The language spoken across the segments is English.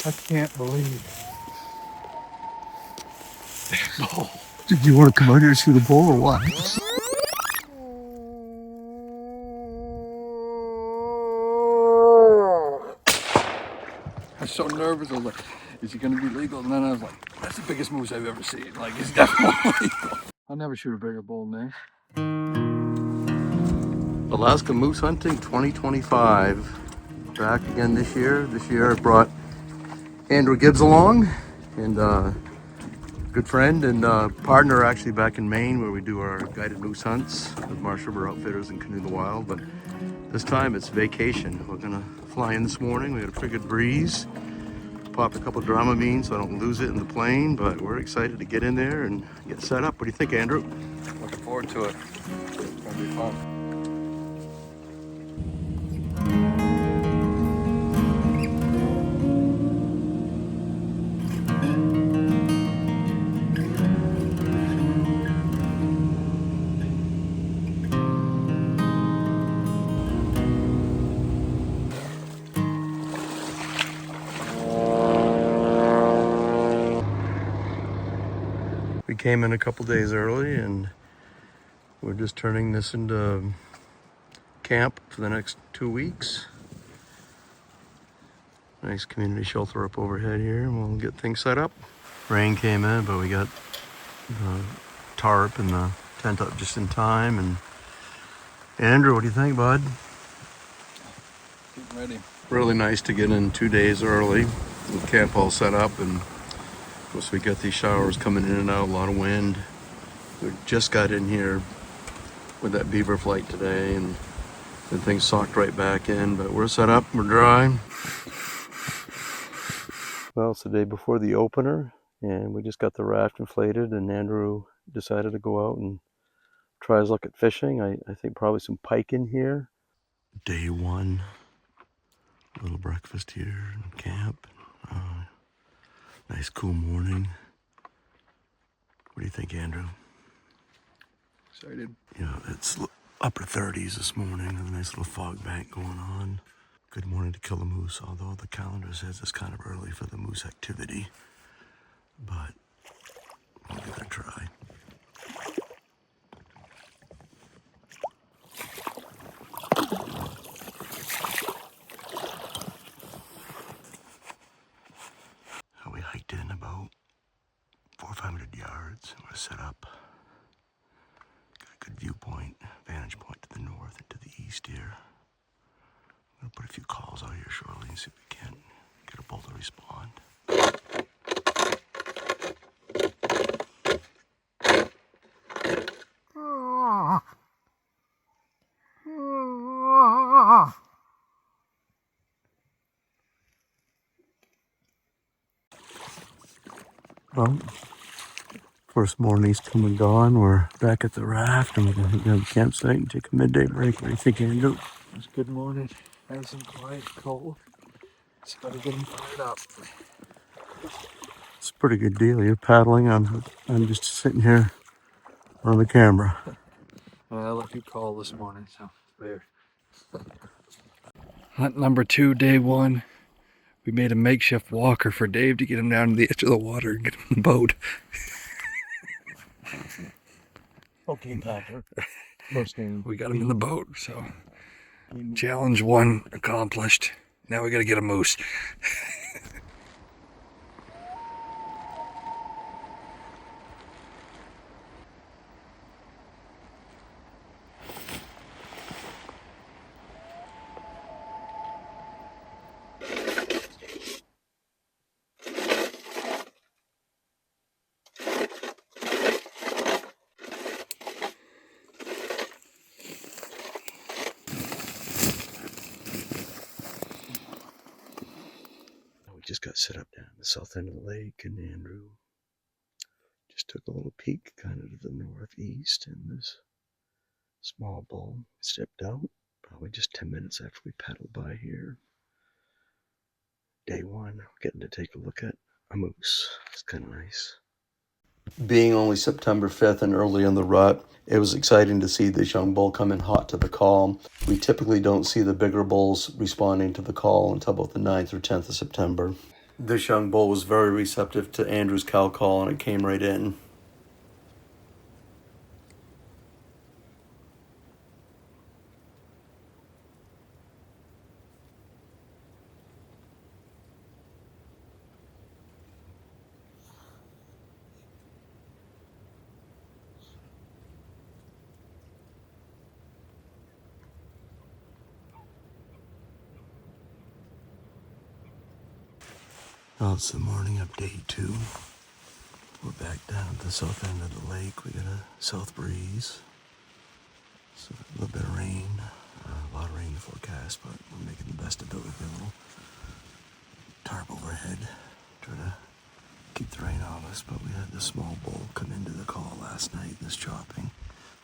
I can't believe that bull. Did you want to come out here and shoot a bull or what? I was so nervous. I was like, is he going to be legal? And then I was like, that's the biggest moose I've ever seen. Like, it's definitely legal. I'll never shoot a bigger bull than that. Alaska Moose Hunting 2025. Back again this year. This year I brought Andrew Gibbs along, and good friend and partner actually back in Maine, where we do our guided moose hunts with Marsh River Outfitters and Canoe the Wild. But this time it's vacation. We're gonna fly in this morning. We got a pretty good breeze. Popped a couple Dramamine so I don't lose it in the plane, but we're excited to get in there and get set up. What do you think, Andrew? Looking forward to it. It's going to be fun. We came in a couple days early and we're just turning this into camp for the next 2 weeks. Nice community shelter up overhead here, and we'll get things set up. Rain came in, but we got the tarp and the tent up just in time. And Andrew, what do you think, bud? Getting ready. Really nice to get in 2 days early with camp all set up, and of course we got these showers coming in and out, a lot of wind. We just got in here with that beaver flight today, and then things socked right back in, but we're set up, we're dry. Well, it's the day before the opener, and we just got the raft inflated, and Andrew decided to go out and try his luck at fishing. I think probably some pike in here. Day one, a little breakfast here in camp. Nice cool morning. What do you think, Andrew? Excited. Yeah, it's upper 30s this morning, a nice little fog bank going on. Good morning to kill a moose, although the calendar says it's kind of early for the moose activity, but we'll give it a try. We hiked in about 400 or 500 yards, and we're set up. Got a good viewpoint, vantage point to the north and to the east here. I'm gonna put a few calls out here shortly and see if we can get a bull to respond. Well, first morning's come and gone. We're back at the raft, and we're going to go to the campsite and take a midday break. What do you think, Andrew? It's a good morning. Nice and quiet, cold. Just got to get them fired up. It's a pretty good deal. You're paddling. I'm just sitting here on the camera. I'll let you call this morning, so there. Hunt number 2, day 1. We made a makeshift walker for Dave to get him down to the edge of the water and get him on the boat. Okay, Packer. First thing, we got him in the boat, so challenge 1 accomplished. Now we got to get a moose. Just got set up down the south end of the lake, and Andrew just took a little peek kind of to the northeast, and this small bull stepped out probably just 10 minutes after we paddled by here. Day 1, getting to take a look at a moose. It's kind of nice. Being only September 5th and early in the rut, it was exciting to see this young bull come in hot to the call. We typically don't see the bigger bulls responding to the call until about the 9th or 10th of September. This young bull was very receptive to Andrew's cow call, and it came right in. Well, it's the morning of day 2. We're back down at the south end of the lake. We got a south breeze. So a little bit of rain, a lot of rain in the forecast, but we're making the best of it. We've got a little tarp overhead, try to keep the rain off us, but we had this small bull come into the call last night, this chopping,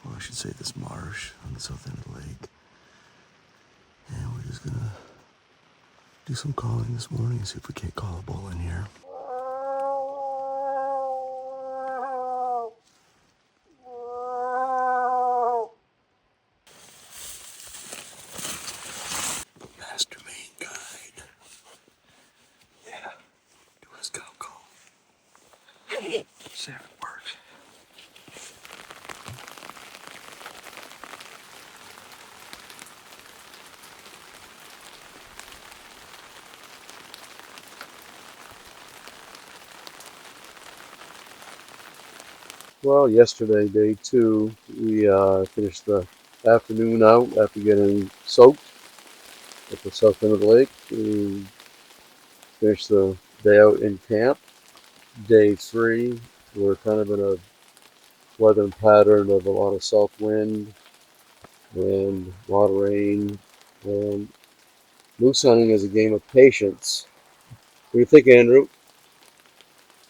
or I should say this marsh on the south end of the lake. And we're just gonna do some calling this morning and see if we can't call a bull in here. Master Maine guide. Yeah. Do his cow call. See if it works. Well, yesterday, day 2, we finished the afternoon out after getting soaked at the south end of the lake. We finished the day out in camp. Day 3, we're kind of in a weather pattern of a lot of south wind and a lot of rain. And moose hunting is a game of patience. What do you think, Andrew?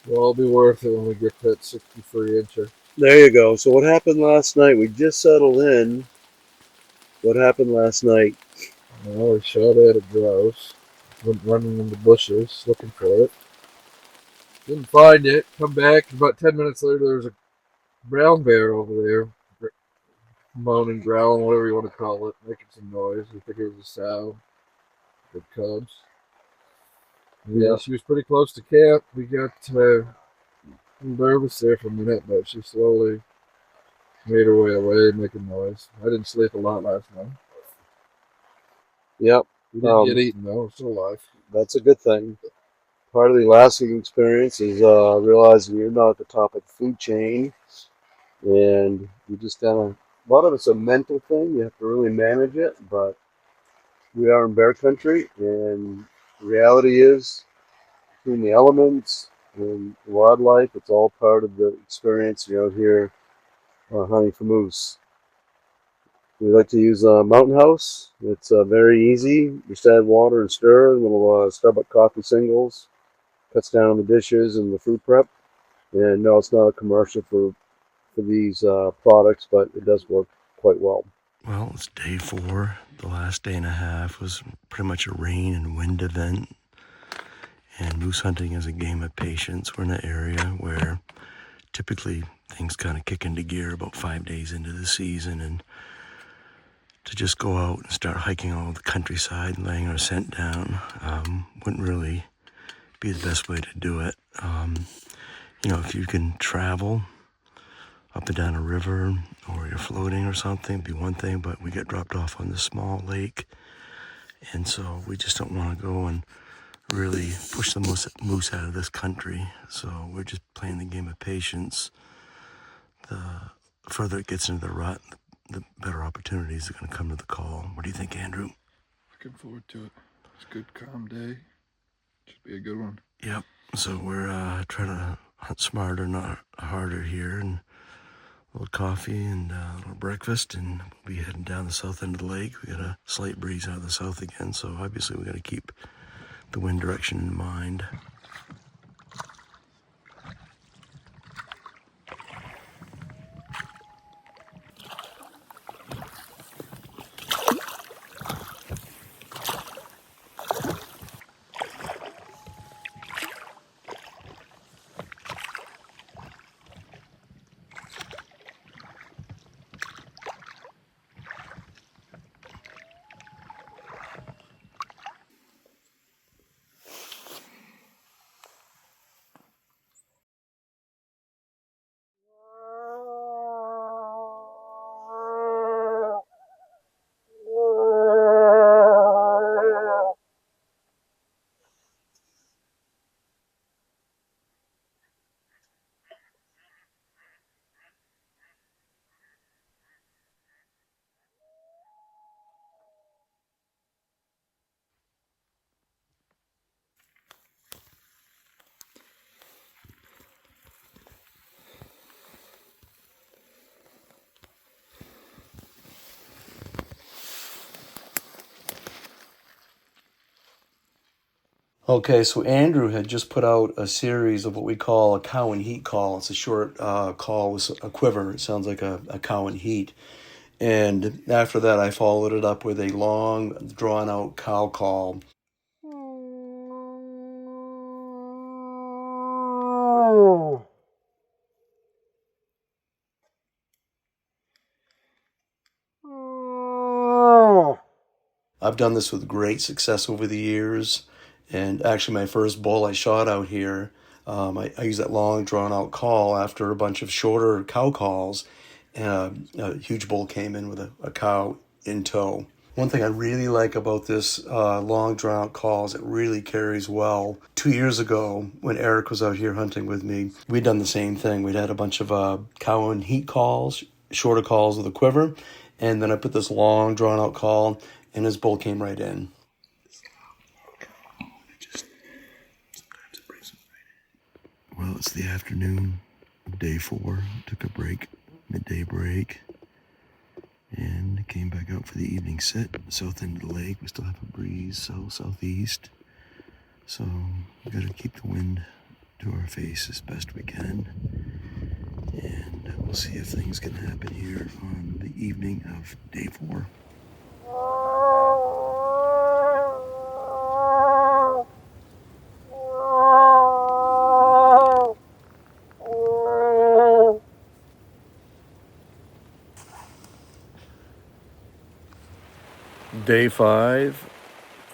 It'll all be worth it when we get that 63 incher. There you go. So what happened last night? We just settled in. What happened last night? Well, we shot at a grouse. Went running in the bushes looking for it. Didn't find it. Come back. About 10 minutes later, there was a brown bear over there. Moaning, growling, whatever you want to call it. Making some noise. We think it was a sow. Good cubs. Yeah, she was pretty close to camp. We got nervous there for a minute, but she slowly made her way away, making noise. I didn't sleep a lot last night. Yep. We didn't get eaten, though. We're still alive. That's a good thing. Part of the Alaskan experience is realizing you're not at the top of the food chain, and you just kind of, a lot of it's a mental thing. You have to really manage it, but we are in bear country, and the reality is, between the elements and the wildlife, it's all part of the experience. You're out here hunting for moose. We like to use a mountain house. It's very easy. Just add water and stir, little Starbucks coffee singles. Cuts down on the dishes and the fruit prep. And no, it's not a commercial for these products, but it does work quite well. Well, it's day 4. The last day and a half was pretty much a rain and wind event. And moose hunting is a game of patience. We're in an area where typically things kind of kick into gear about 5 days into the season, and to just go out and start hiking all the countryside and laying our scent down wouldn't really be the best way to do it. If you can travel up and down a river, or you're floating or something, it'd be one thing, but we get dropped off on this small lake, and so we just don't want to go and really push the moose out of this country. So we're just playing the game of patience. The further it gets into the rut, the better opportunities are going to come to the call. What do you think, Andrew? Looking forward to it. It's a good, calm day. Should be a good one. Yep. So we're trying to hunt smarter, not harder here, and a little coffee and a little breakfast, and we'll be heading down the south end of the lake. We got a slight breeze out of the south again, so obviously we got to keep the wind direction in mind. Okay, so Andrew had just put out a series of what we call a cow and heat call. It's a short call with a quiver. It sounds like a cow and heat. And after that, I followed it up with a long, drawn-out cow call. I've done this with great success over the years. And actually, my first bull I shot out here, I used that long, drawn-out call after a bunch of shorter cow calls. And a huge bull came in with a cow in tow. One thing I really like about this long drawn-out call is it really carries well. 2 years ago, when Eric was out here hunting with me, we'd done the same thing. We'd had a bunch of cow and heat calls, shorter calls with a quiver, and then I put this long drawn-out call, and his bull came right in. Well, it's the afternoon of day 4. Took a break, midday break, and came back out for the evening sit. South end of the lake, we still have a breeze, southeast. So we gotta keep the wind to our face as best we can. And we'll see if things can happen here on the evening of day 4. Day 5,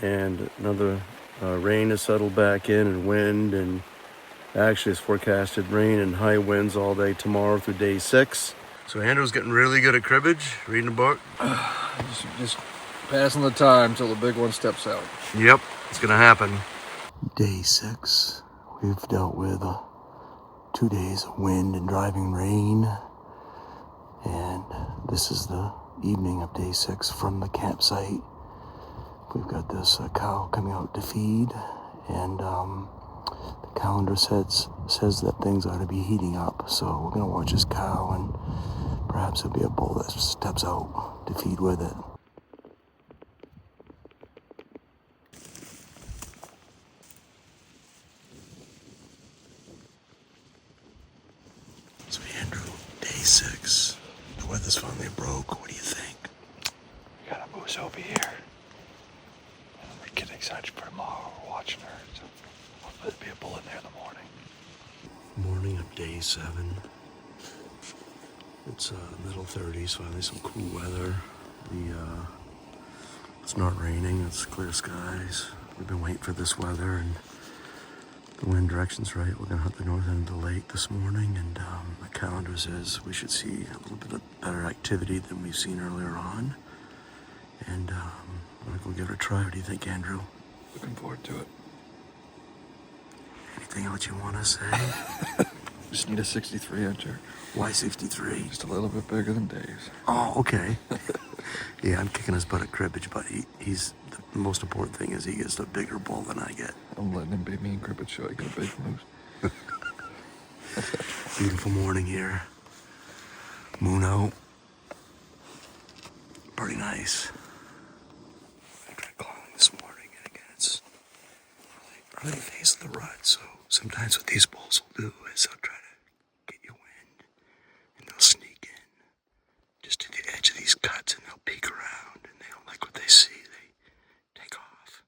and another rain has settled back in, and wind, and actually it's forecasted rain and high winds all day tomorrow through day 6. So Andrew's getting really good at cribbage, reading a book. Just passing the time till the big one steps out. Yep, it's gonna happen. Day 6, we've dealt with 2 days of wind and driving rain, and this is the evening of day 6 from the campsite. We've got this cow coming out to feed, and the calendar says that things ought to be heating up. So we're gonna watch this cow, and perhaps there'll be a bull that steps out to feed with it. So Andrew, day 6. The weather's finally broke. What do you think? We got a moose over here. And we're getting excited for tomorrow. We're watching her. So hopefully there'll be a bull in there in the morning. Morning of day 7. It's middle 30s, finally some cool weather. It's not raining, it's clear skies. We've been waiting for this weather, and the wind direction's right. We're gonna hunt the north end of the lake this morning, and the calendar says we should see a little bit of better activity than we've seen earlier on. And I'm gonna go give it a try. What do you think, Andrew? Looking forward to it. Anything else you want to say? Just need a 63 incher. Why 63? Just a little bit bigger than Dave's. Oh, okay. Yeah, I'm kicking his butt at cribbage, but he's the most important thing is he gets a bigger bull than I get. I'm letting him be me in cribbage so I get a big moose. Beautiful morning here. Moon out. Pretty nice. I tried calling this morning, and again, it's early phase of the rut, so sometimes what these bulls will do is they'll try to get your wind, and they'll sneak in just to the edge of these cuts, and they'll peek around, and they don't like what they see. They take off.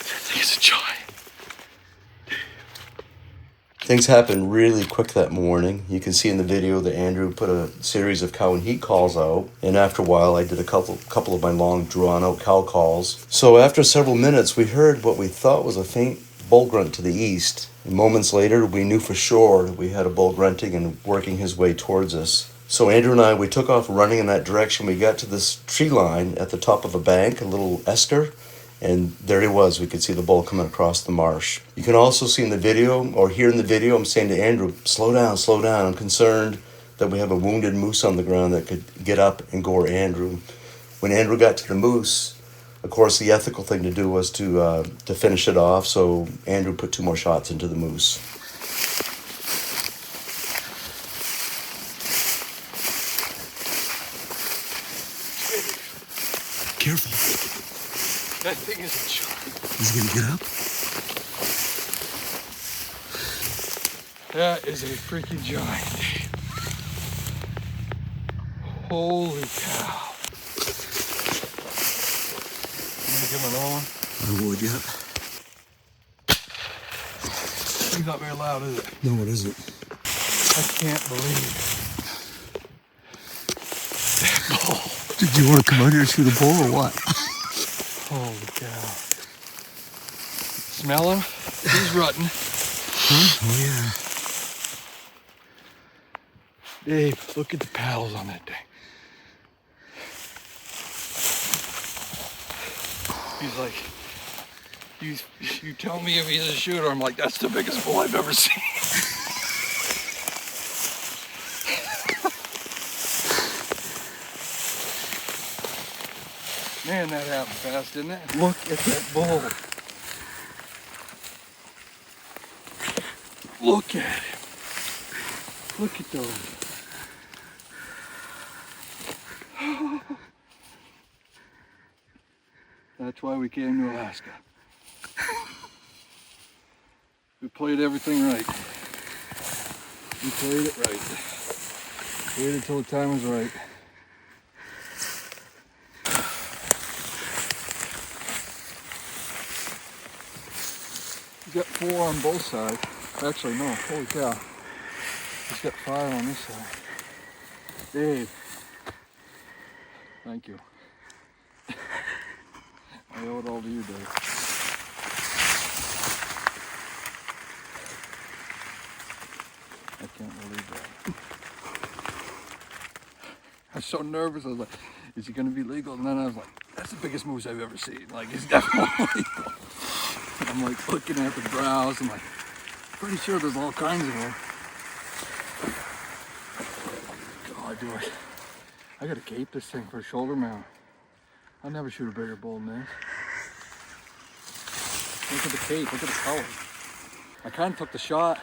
I think it's a giant. Things happened really quick that morning. You can see in the video that Andrew put a series of cow and heat calls out, and after a while I did a couple of my long drawn out cow calls. So after several minutes we heard what we thought was a faint bull grunt to the east. And moments later we knew for sure that we had a bull grunting and working his way towards us. So Andrew and I, we took off running in that direction. We got to this tree line at the top of a bank, a little esker, and there he was. We could see the bull coming across the marsh. You can also see in the video, or hear in the video, I'm saying to Andrew, slow down, slow down. I'm concerned that we have a wounded moose on the ground that could get up and gore Andrew. When Andrew got to the moose, of course, the ethical thing to do was to finish it off, so Andrew put 2 more shots into the moose. Careful. That thing is a giant. He's gonna get up? That is a freaking giant. Holy cow. You want to give him another one? I would, yeah. It's not very loud, is it? No, it isn't. I can't believe that bull. Did you want to come out here and shoot a bull or what? Holy cow. Smell him? He's rutting. Huh? Oh, yeah. Dave, look at the paddles on that thing. He's like, you tell me if he's a shooter. I'm like, that's the biggest bull I've ever seen. Man, that happened fast, didn't it? Look at that bull. Look at him. Look at those. That's why we came to Alaska. We played everything right. We played it right. Waited until the time was right. He's got 4 on both sides. Actually, no, holy cow. He's got 5 on this side. Dave, thank you. I owe it all to you, Dave. I can't believe that. I was so nervous. I was like, is he going to be legal? And then I was like, that's the biggest moose I've ever seen. Like, it's definitely legal. I'm like looking at the browse. I'm like, pretty sure there's all kinds of them. God, do I gotta cape this thing for a shoulder mount. I'll never shoot a bigger bull than this. Look at the cape, look at the color. I kind of took the shot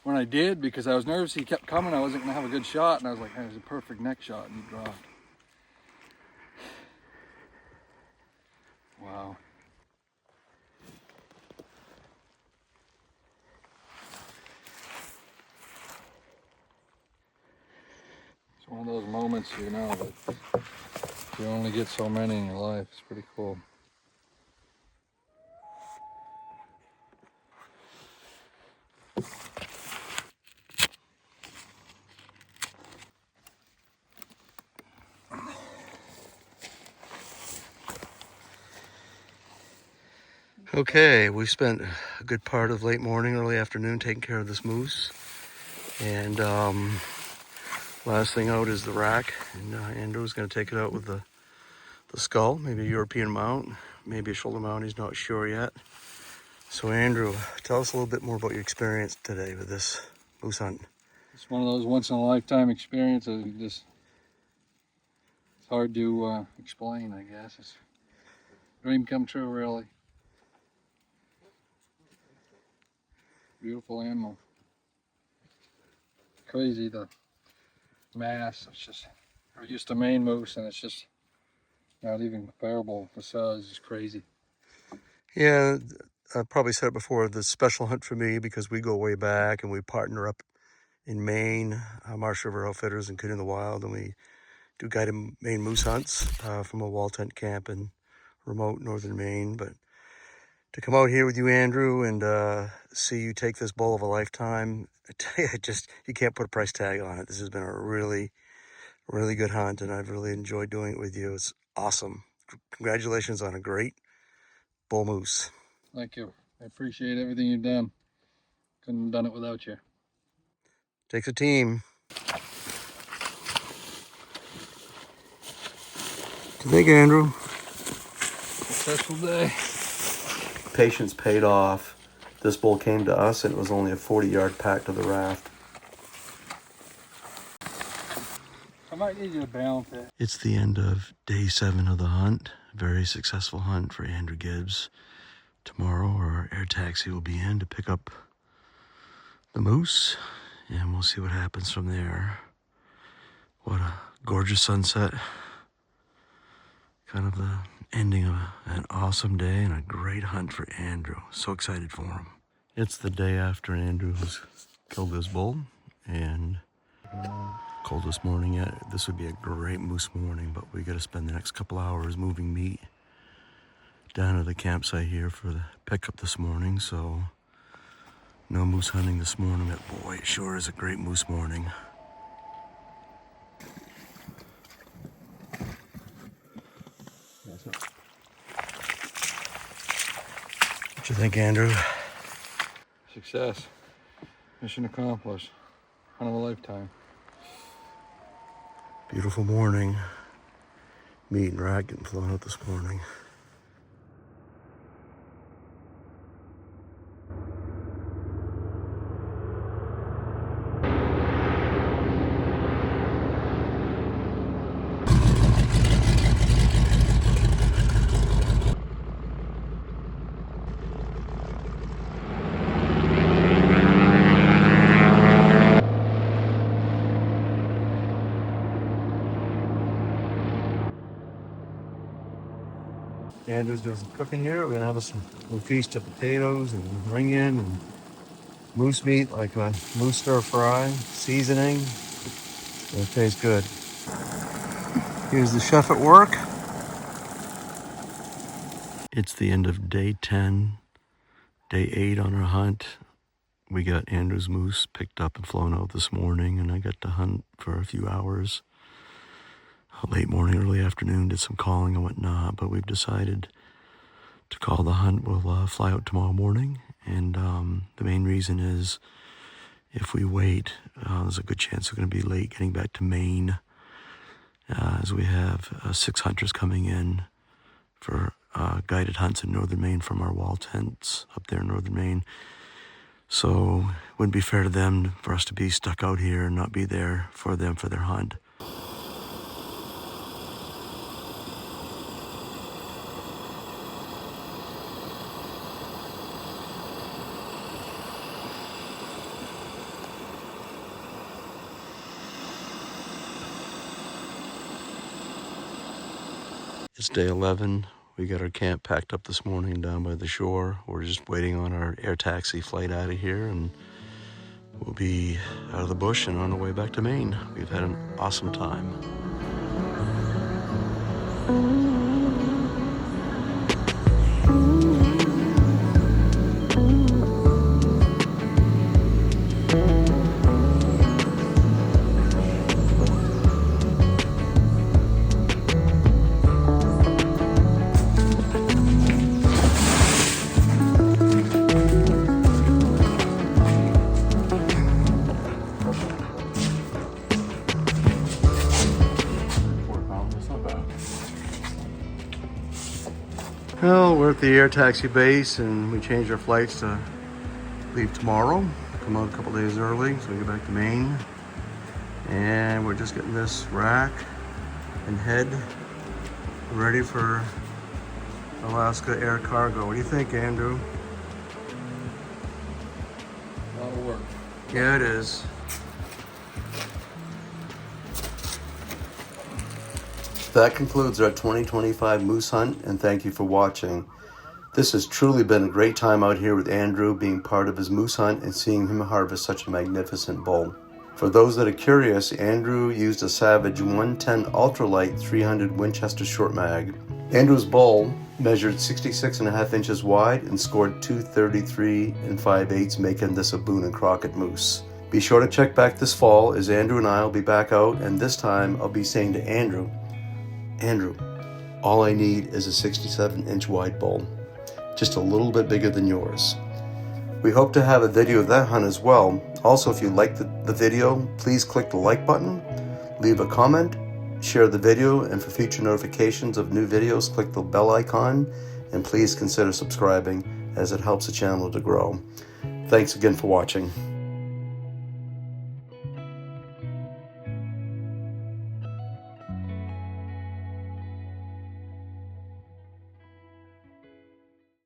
when I did because I was nervous he kept coming. I wasn't gonna have a good shot, and I was like, hey, it was a perfect neck shot, and he dropped. Wow. It's one of those moments, you know, that you only get so many in your life. It's pretty cool. Okay, we spent a good part of late morning, early afternoon taking care of this moose. And last thing out is the rack. And Andrew's going to take it out with the skull, maybe a European mount, maybe a shoulder mount, he's not sure yet. So Andrew, tell us a little bit more about your experience today with this moose hunt. It's one of those once-in-a-lifetime experiences. It's hard to explain, I guess. It's a dream come true, really. Beautiful animal. Crazy, the mass. It's just, we're used to Maine moose, and it's just not even comparable. The size is crazy. Yeah, I probably said it before, the special hunt for me, because we go way back and we partner up in Maine, Marsh River Outfitters and Canoe in the Wild, and we do guided Maine moose hunts from a wall tent camp in remote northern Maine. But to come out here with you, Andrew, and see you take this bull of a lifetime. I tell you, you can't put a price tag on it. This has been a really, really good hunt, and I've really enjoyed doing it with you. It's awesome. Congratulations on a great bull moose. Thank you. I appreciate everything you've done. Couldn't have done it without you. Takes a team. What do you think, Andrew? Successful day. Patience paid off. This bull came to us, and it was only a 40-yard pack to the raft. I might need you to balance it. It's the end of day 7 of the hunt. Very successful hunt for Andrew Gibbs. Tomorrow our air taxi will be in to pick up the moose, and we'll see what happens from there. What a gorgeous sunset. Kind of the ending of an awesome day and a great hunt for Andrew. So excited for him. It's the day after Andrew's killed this bull, and coldest morning yet. This would be a great moose morning, but we got to spend the next couple hours moving meat down to the campsite here for the pickup this morning. So no moose hunting this morning, but boy, it sure is a great moose morning. What you think, Andrew? Success. Mission accomplished. Hunt of a lifetime. Beautiful morning. Meat and rat getting flown out this morning. Andrew's doing some cooking here. We're gonna have some feast of potatoes and ring in and moose meat, like a moose stir fry, seasoning. It tastes good. Here's the chef at work. It's the end of day 10, day 8 on our hunt. We got Andrew's moose picked up and flown out this morning, and I got to hunt for a few hours. Late morning, early afternoon, did some calling and whatnot, but we've decided to call the hunt. We'll fly out tomorrow morning, and the main reason is if we wait, there's a good chance we're going to be late getting back to Maine, as we have 6 hunters coming in for guided hunts in northern Maine from our wall tents up there in northern Maine. So it wouldn't be fair to them for us to be stuck out here and not be there for them for their hunt. It's day 11. We got our camp packed up this morning down by the shore. We're just waiting on our air taxi flight out of here, and we'll be out of the bush and on our way back to Maine. We've had an awesome time. Well, we're at the air taxi base, and we changed our flights to leave tomorrow. Come out a couple days early so we get back to Maine. And we're just getting this rack and head ready for Alaska air cargo. What do you think, Andrew? A lot of work. Yeah, it is. That concludes our 2025 moose hunt, and thank you for watching. This has truly been a great time out here with Andrew, being part of his moose hunt and seeing him harvest such a magnificent bull. For those that are curious, Andrew used a Savage 110 Ultralight 300 Winchester short mag. Andrew's bull measured 66.5 inches wide and scored 233 5/8, making this a Boone and Crockett moose. Be sure to check back this fall as Andrew and I will be back out, and this time I'll be saying to Andrew, all I need is a 67-inch wide bull, just a little bit bigger than yours. We hope to have a video of that hunt as well. Also, if you like the video, please click the like button, leave a comment, share the video, and for future notifications of new videos, click the bell icon, and please consider subscribing as it helps the channel to grow. Thanks again for watching.